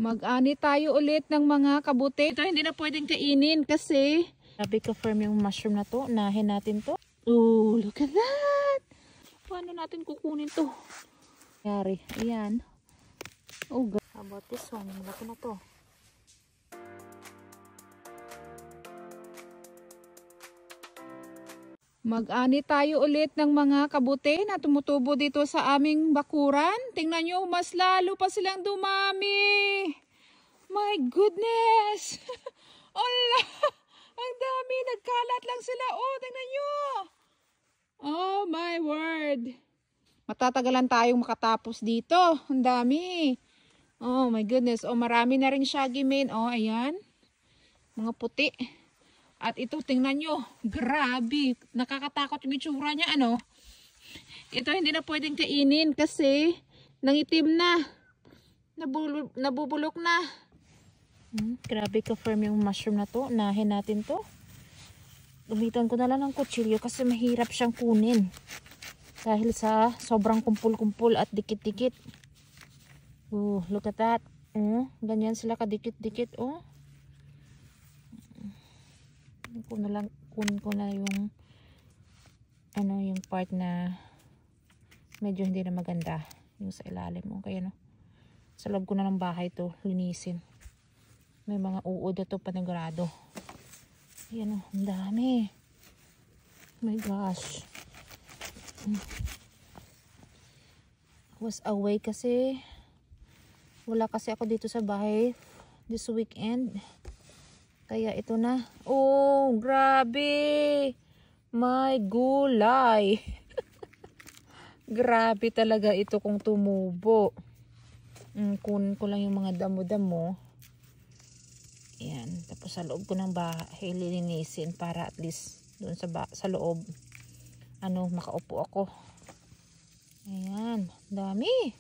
Mag-ani tayo ulit ng mga kabuti. Ito hindi na pwedeng kainin kasi sabi ko firm yung mushroom na to. Unahin natin to. Oh, look at that! Paano natin kukunin to? Yari. Ayan. Oh, God. How about this one? Laki na to. Mag-ani tayo ulit ng mga kabuti na tumutubo dito sa aming bakuran. Tingnan nyo, mas lalo pa silang dumami. My goodness! Allah! Ang dami! Nagkalat lang sila. Oh, tingnan nyo! Oh my word! Matatagalan tayong makatapos dito. Ang dami. Oh my goodness. Oh, marami na rin shaggy mane. Oh, ayan. Mga puti. At ito, tingnan nyo. Grabe. Nakakatakot yung itsura niya, ano? Ito, hindi na pwedeng kainin kasi nangitim na. Nabubulok na. Grabe ka-firm yung mushroom na to. Unahin natin to. Ulitan ko na lang ng kutsilyo kasi mahirap siyang kunin. Dahil sa sobrang kumpul-kumpul at dikit-dikit. Oh, look at that. Ganyan sila kadikit-dikit, oh. Kunin ko na yung yung part na medyo hindi na maganda yung sa ilalim mo. Kaya no, sa loob ko na ng bahay to linisin. May mga uod na to panigurado. Ayan o, ang dami. Oh my gosh. I was away kasi wala kasi ako dito sa bahay this weekend. Kaya ito na. Oh, grabe. My gulay. Grabe talaga ito kung tumubo. Kunin ko lang yung mga damo-damo. Ayan. Tapos sa loob ko ng bahay lilinisin para at least doon sa loob makaupo ako. Ayan. Dami.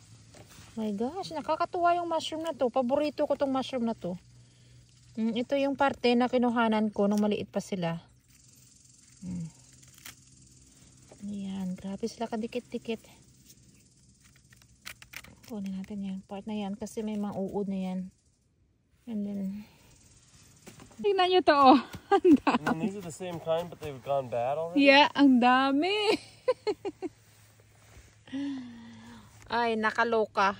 My gosh. Nakakatuwa yung mushroom na to. Paborito ko tong mushroom na to. Ito yung parte na kinuhanan ko nung maliit pa sila. Ayan, grabe sila kadikit-dikit. Kunin natin yung part na yan kasi may mga uod na yan. And then, tingnan nyo to, oh. Ang dami. And these are the same kind but they've gone bad already? Yeah, ang dami. Ay, nakaloka.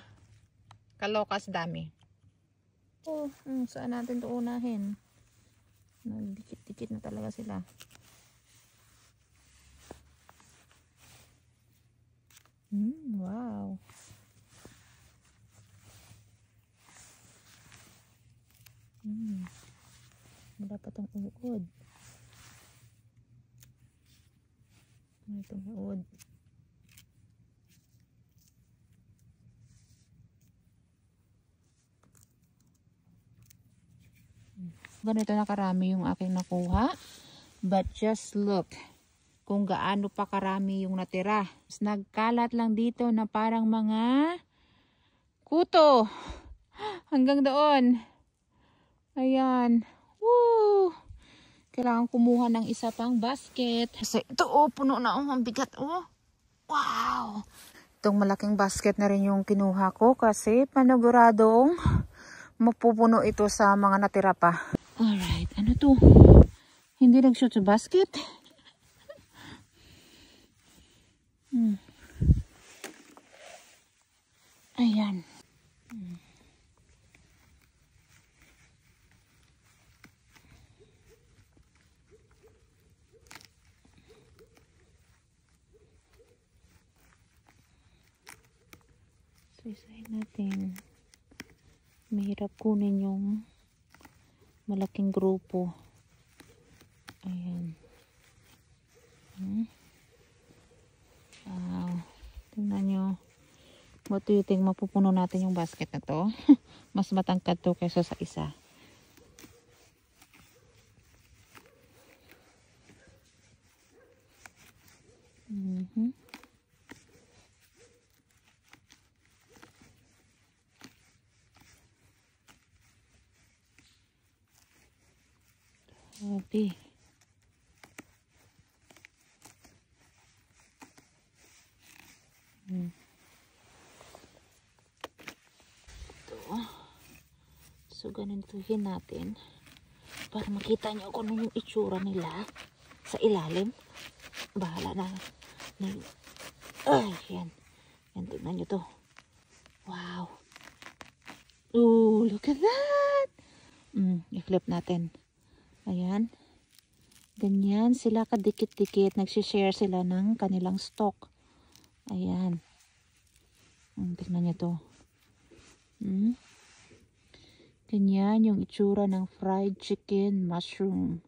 Kalokas dami. Oh, saan natin ito unahin? Nagdikit-dikit na talaga sila. Wow. Wala pa itong uod. Itong uod. Ganito na karami yung aking nakuha. But just look kung gaano pa karami yung natira. Nagkalat lang dito na parang mga kuto. Hanggang doon. Ayan. Woo! Kailangan kumuha ng isa pang basket. Kasi ito, puno na. Ang bigat. Wow! Itong malaking basket na rin yung kinuha ko kasi paniguradong mapupuno ito sa mga natira pa. Alright, ano to? Hindi nag-shoot sa basket? Ayan. So, isahin natin. Mahirap kunin yung malaking grupo. Ayan. Wow. Tingnan nyo. What do you think? Mapupuno natin yung basket na to? Mas matangkad to kaysa sa isa. Grabe. Ito. So, ganituhin natin para makita nyo kung ano yung itsura nila sa ilalim. Bahala na. Ay, yan. Yan, tignan nyo to. Wow. Oh, look at that. I-flip natin. Ayan. Ganyan sila kadikit-dikit. Nagsishare sila ng kanilang stock. Ayan. Tignan nyo to. Ganyan yung itsura ng fried chicken mushroom.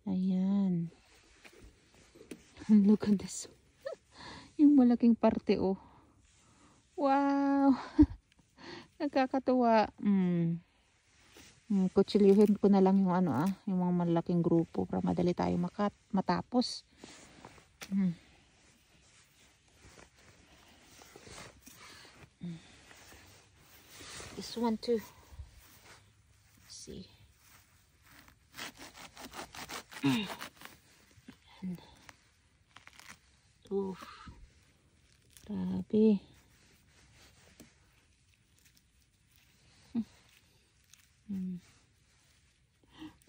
Ayan. Look at this. Yung malaking parte, oh. Wow. Nakakatuwa. Kutsilyuhin ko na lang yung yung mga malaking grupo para madali tayo matapos. This one too. Let's see. Oof. Grabe.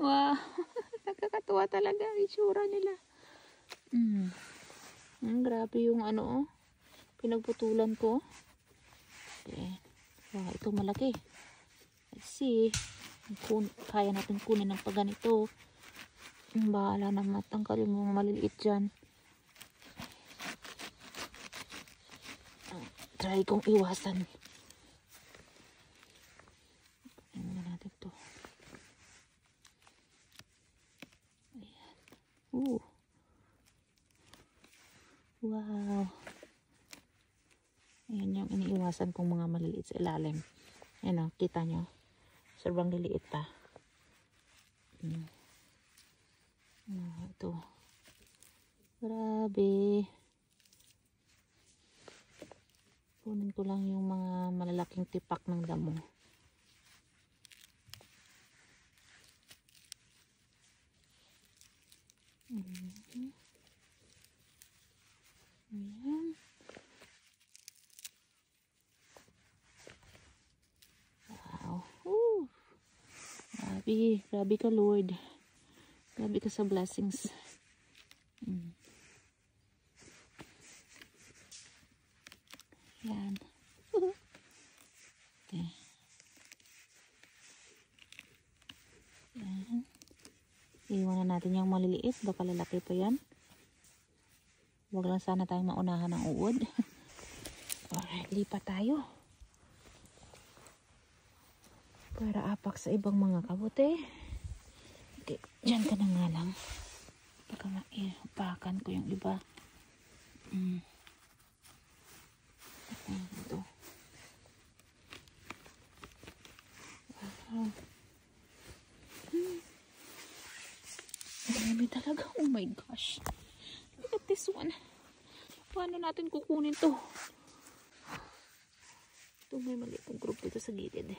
Wow. Nakakatuwa talaga ang itsura nila. Grabe yung pinagputulan ko. Okay. Wow, ito malaki. Let's see. Kaya natin kunin ng paganito. Bahala na matangkal yung mga maliliit dyan. Try kong iwasan. Tingnan natin to. Ayan. Wow. Ayan yung iniiwasan kong mga maliliit sa ilalim. Ayan o, kita nyo. Sobrang liliit pa. Ito. Grabe. Kunin ko lang yung mga malalaking tipak ng damo. Ayan. Wow. Grabe. Grabe ka, Lord. Grabe ka sa blessings. Yan. Okay. Yan. Iwanan natin yung maliliit. Baka lalaki pa yan. Huwag lang sana tayong maunahan ng uod. Alright, lipat tayo. Para apak sa ibang mga kabuti. Okay, dyan ka na nga lang. Baka maipakan ko yung iba. Ito. Wow. Dami talaga. Oh my gosh. Look at this one. Paano natin kukunin to? Ito may maliitong group dito sa gilid.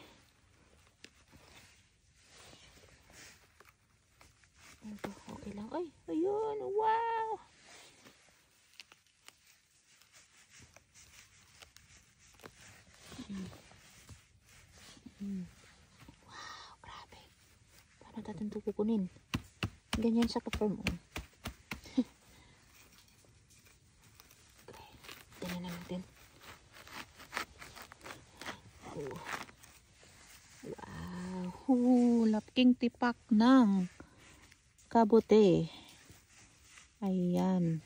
Ito, okay lang. Ay, ayun. Wow. Wow, grabe. Paano natin ito kukunin? Ganyan siya ka-firm. Okay, tingnan natin. Wow. Laking tipak ng kabuti. Ayan.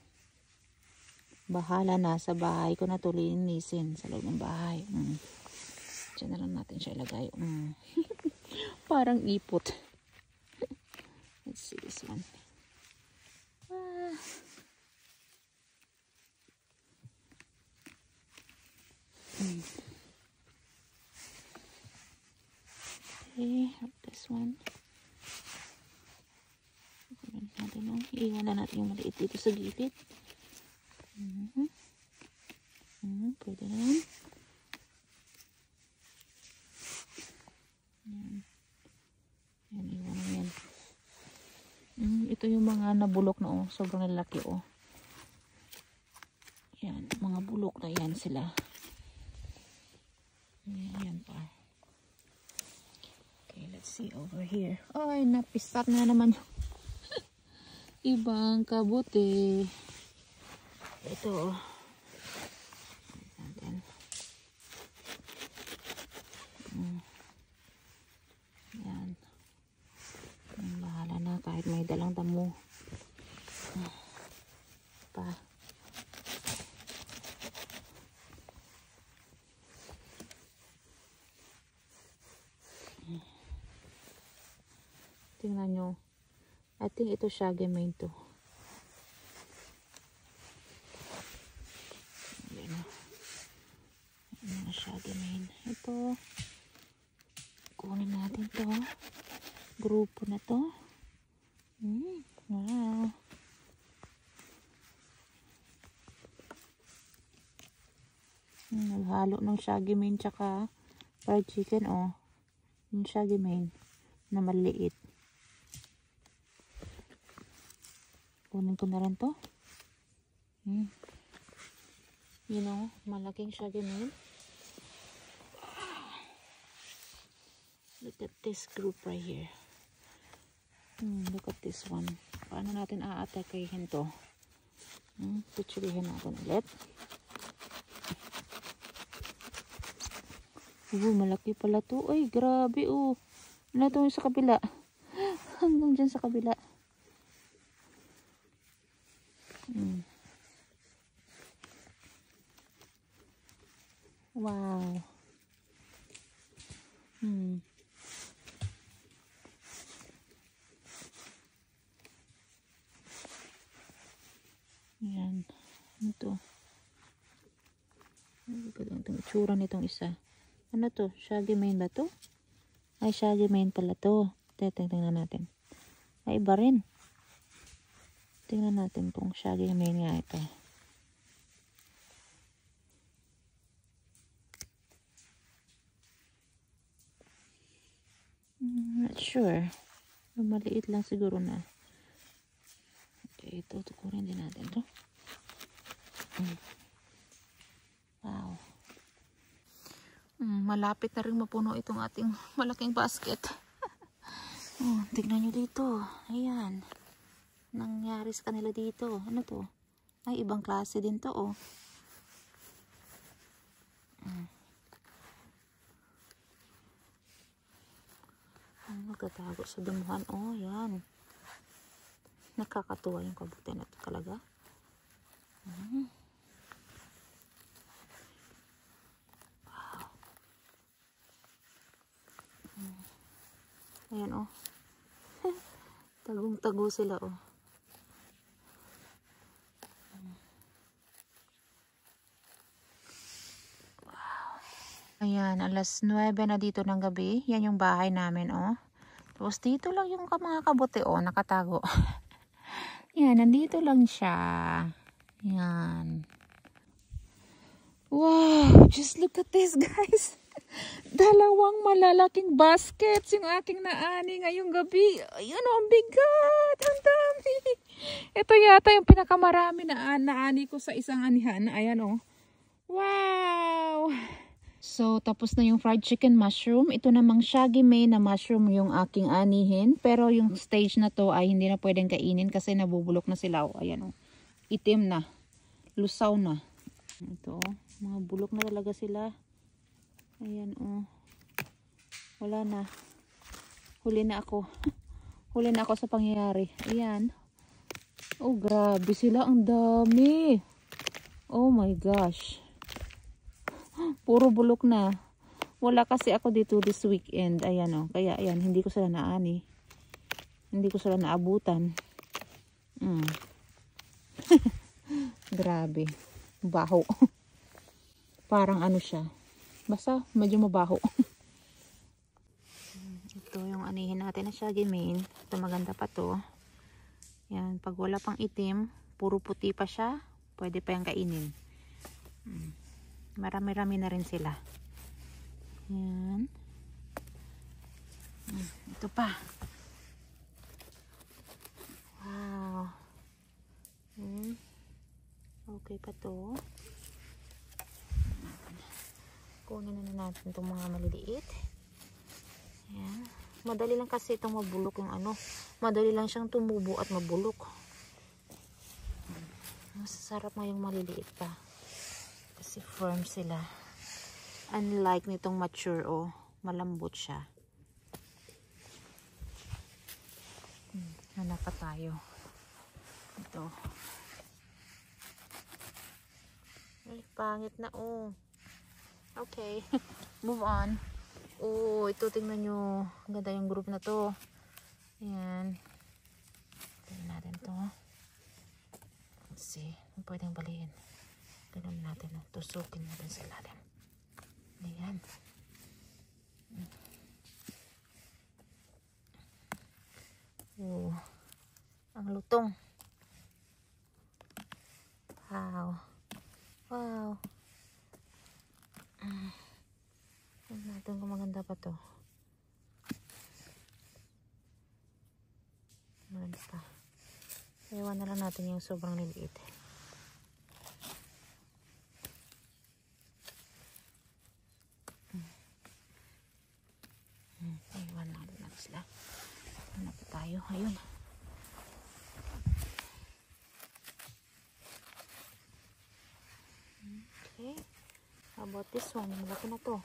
Bahala na sa bahay ko na ito linisin sa loob ng bahay. Diyan na lang natin siya ilagay. Parang ipot. Let's see this one. Okay, this one. Iwan na natin yung maliit dito sa gilid. Pwede na yan. Yan, iwan na yan. Ito yung mga nabulok na sobrang lalaki yan, mga bulok na yan sila. Yan pa. Okay. Let's see over here. Ay, napisat na naman yung ibang kabuti. Ito. Natin. Yan. Bahala na kahit may dalang damo. Pa. Tingnan nyo. I think ito shaggy mane to. Ayan o. Mga shaggy mane. Ito. Kunin natin to. Grupo na to. Wow. Naghalo ng shaggy mane tsaka fried chicken oh. Yung shaggy mane na maliit. Kunin ko na rin to. You know, malaking shaggy mane. Look at this group right here. Look at this one. Paano natin a-attackihin to? Picturehin natin ulit. Malaki pala to. Ay, grabe oh. Ano to sa kabila? Hanggang dyan sa kabila. Wow. Yan. Ano to? Itong itsura nitong isa. Ano to? Shaggy mane ba to? Ay, shaggy mane pala to. Tingnan natin. Ay, iba rin. Tingnan natin kung shaggy mane nga ito. Not sure. Maliit lang siguro na. Okay, ito. Tukurin din natin to. Wow. Malapit na rin mapuno itong ating malaking basket. Tignan nyo dito. Ayan. Nangyari sa kanila dito. Ano to? Ay, ibang klase din to oh. Magtatago sa dumuhan. Oh, yan. Nakakatuwa yung kabuti na ito talaga. Wow. Ayan oh. Tagong-tago sila oh. Ayan, alas 9 na dito ng gabi. Yan yung bahay namin, oh. Tapos dito lang yung mga kabuti, oh, nakatago. Yan, nandito lang siya. Yan. Wow, just look at this, guys. Dalawang malalaking baskets yung aking naani ngayong gabi. Ayun, oh, ang bigat. Ang dami. Ito yata yung pinakamarami na naani ko sa isang anihan. Ayan, oh. Wow. So, tapos na yung fried chicken mushroom. Ito namang shaggy mane na mushroom yung aking anihin. Pero yung stage na to ay hindi na pwedeng kainin kasi nabubulok na sila. Ayan o. Itim na. Lusaw na. Ito o. Mga bulok na talaga sila. Ayan o. Wala na. Huli na ako. Huli na ako sa pangyayari. Ayan. Oh, grabe sila. Ang dami. Oh my gosh. Puro bulok na. Wala kasi ako dito this weekend. Ayan o. Kaya ayan, hindi ko sila naani. Hindi ko sila naabutan. Grabe. Baho. Parang ano siya. Basta medyo mabaho. Ito yung anihin natin na shaggy mane. Ito maganda pa to. Yan. Pag wala pang itim, puro puti pa siya, pwede pa yung kainin. Marami-rami na rin sila. Yan. Ito pa. Wow. Okay pa to. Kunin na natin itong mga maliliit. Yan. Madali lang kasi itong mabulok yung ano. Madali lang siyang tumubo at mabulok. Masasarap nga yung maliliit pa. Kasi firm sila. Unlike nitong mature, oh. Malambot siya. Hanap pa tayo. Ito. Ay, pangit na, oh. Okay. Move on. Oh, ito tingnan nyo. Ganda yung group na to. Ayan. Tingnan natin to. Let's see. Kung pwedeng balihin. Ganun natin. Tusukin natin sa ilalim. Ayan. Oh. Ang lutong. Wow. Wow. Tingnan natin kung maganda pa to. Maganda pa. Iwan na lang natin yung sobrang liliit. Iwan na natin sila. Hanap pa tayo. Ayun. Okay. How about this one? Malaki na to.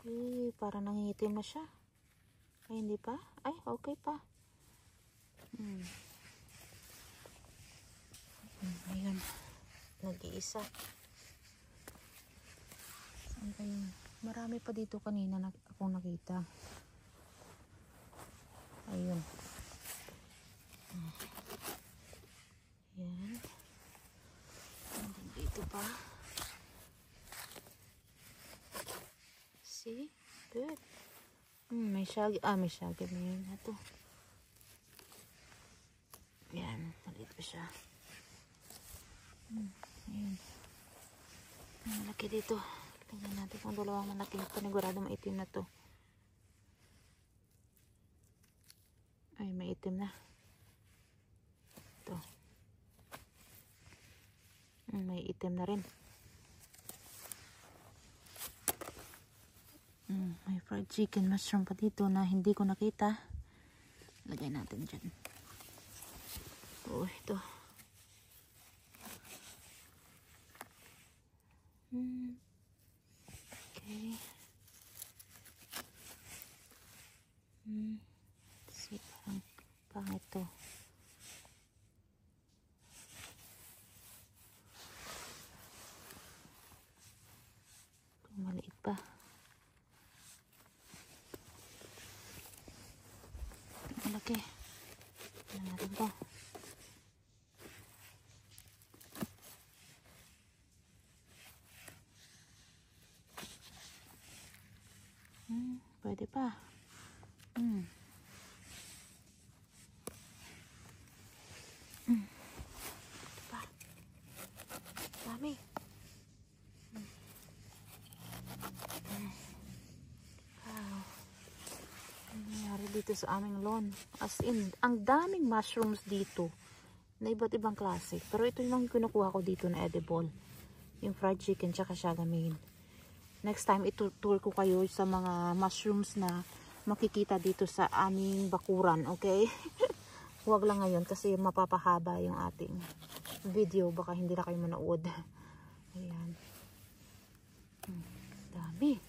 Ay, parang nangingitim na siya. Ay, hindi pa? Ay, okay pa. Ayun. Nag-iisa. Saan ba yun? Marami pa dito kanina akong nakita. Ayun. Ayan. Dito pa. See? Good. May shaggy. May shaggy na yun na to. Ayan. Maliit pa siya. Ayan. Malaki dito. Tingnan natin kung dalawang malaki. Panigurado maitim na to. Ay, maitim na. Ito. May itim na rin. May fried chicken mushroom pa dito na hindi ko nakita. Lagay natin dyan. Oh, ito. Okay. Let's see, parang pangit to. Maliit pa. Malaki. Tignan natin to. Pwede pa. Ito pa. Dami. Wow. Ano nangyari dito sa aming lawn? As in, ang daming mushrooms dito na iba't ibang klase. Pero ito yung kinukuha ko dito na edible. Yung fried chicken tsaka shagamin. Next time, itutour ko kayo sa mga mushrooms na makikita dito sa aming bakuran, okay? Huwag lang ngayon kasi mapapahaba yung ating video. Baka hindi na kayo manood. Ayan. Dami.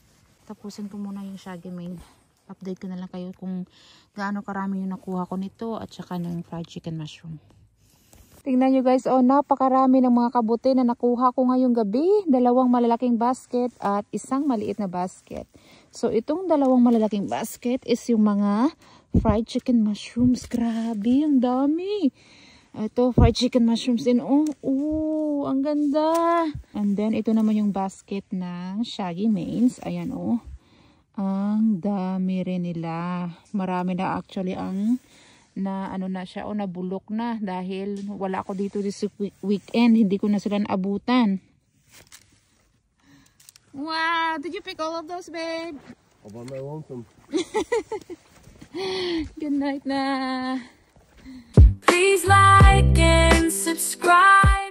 Tapusin ko muna yung shagamin. Update ko na lang kayo kung gaano karami yung nakuha ko nito at saka ng fried chicken mushroom. Tingnan nyo guys, oh, napakarami ng mga kabuti na nakuha ko ngayong gabi. 2 malalaking basket at 1 maliit na basket. So, itong 2 malalaking basket is yung mga fried chicken mushrooms. Grabe, ang dami. Ito, fried chicken mushrooms din. Oh, ang ganda. And then, ito naman yung basket ng shaggy mains. Ayan, oh. Ang dami rin nila. Marami na actually ang na ano na siya o nabulok na dahil wala ako dito this weekend, hindi ko na sila naabutan. Wow, did you pick all of those, babe? All by my lonesome. Good night na. Please like and subscribe.